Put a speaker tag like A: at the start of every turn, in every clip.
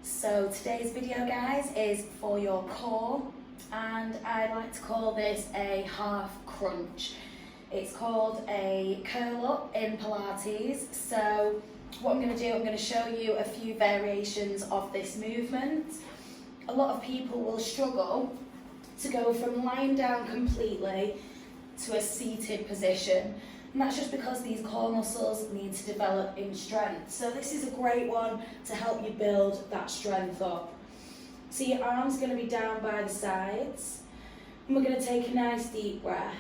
A: So today's video, guys, is for your core, and I like to call this a half crunch. It's called a curl up in Pilates. So what I'm going to do, I'm going to show you a few variations of this movement. A lot of people will struggle to go from lying down completely to a seated position. And that's just because these core muscles need to develop in strength. So this is a great one to help you build that strength up. So your arm's going to be down by the sides. And we're going to take a nice deep breath.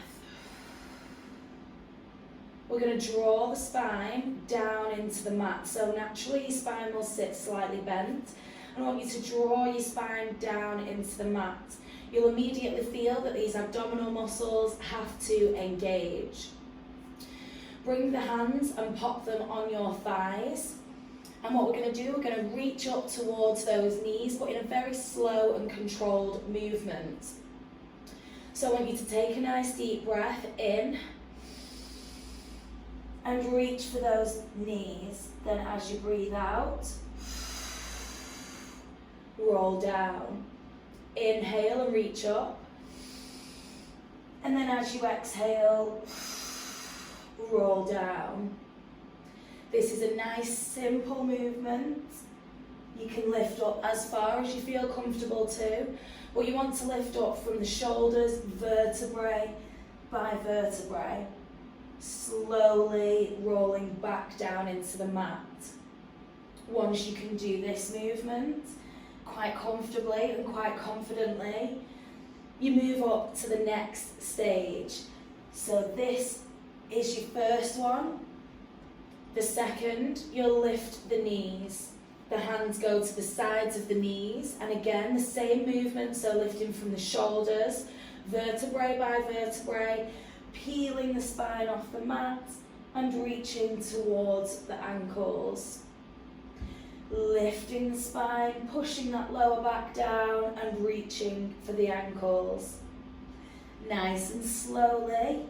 A: We're going to draw the spine down into the mat. So naturally your spine will sit slightly bent. I want you to draw your spine down into the mat. You'll immediately feel that these abdominal muscles have to engage. Bring the hands and pop them on your thighs. And what we're going to do, we're going to reach up towards those knees, but in a very slow and controlled movement. So I want you to take a nice deep breath in and reach for those knees. Then as you breathe out, roll down. Inhale and reach up. And then as you exhale, roll down. This is a nice simple movement. You can lift up as far as you feel comfortable to, but you want to lift up from the shoulders, vertebrae by vertebrae, slowly rolling back down into the mat. Once you can do this movement quite comfortably and quite confidently, you move up to the next stage. So this is your first one. The second, you'll lift the knees. The hands go to the sides of the knees, and again the same movement, so lifting from the shoulders, vertebrae by vertebrae, peeling the spine off the mat and reaching towards the ankles. Lifting the spine, pushing that lower back down and reaching for the ankles. Nice and slowly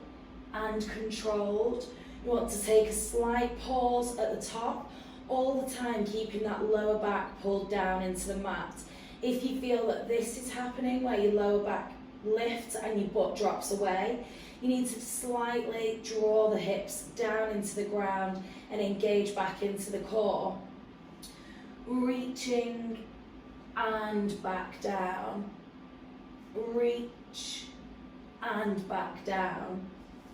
A: and controlled. You want to take a slight pause at the top, all the time keeping that lower back pulled down into the mat. If you feel that this is happening, where your lower back lifts and your butt drops away, you need to slightly draw the hips down into the ground and engage back into the core. Reaching and back down. Reach and back down.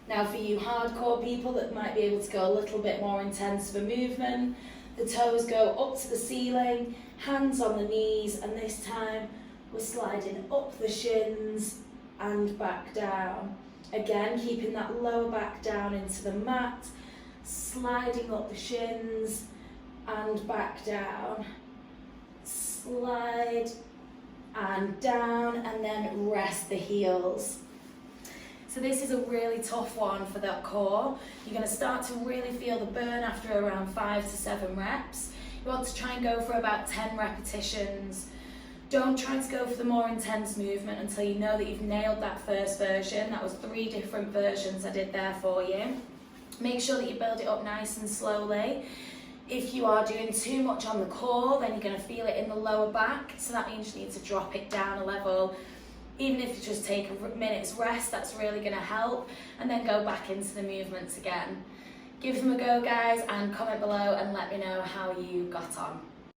A: Now for you hardcore people that might be able to go a little bit more intense of a movement, the toes go up to the ceiling, hands on the knees, and this time we're sliding up the shins and back down. Again, keeping that lower back down into the mat, sliding up the shins and back down. Slide and down, and then rest the heels. So this is a really tough one for that core. You're going to start to really feel the burn after around 5 to 7 reps. You want to try and go for about 10 repetitions. Don't try to go for the more intense movement until you know that you've nailed that first version. That was 3 different versions I did there for you. Make sure that you build it up nice and slowly. If you are doing too much on the core, then you're going to feel it in the lower back. So that means you need to drop it down a level. Even if you just take a minute's rest, that's really going to help, and then go back into the movements again. Give them a go, guys, and comment below and let me know how you got on.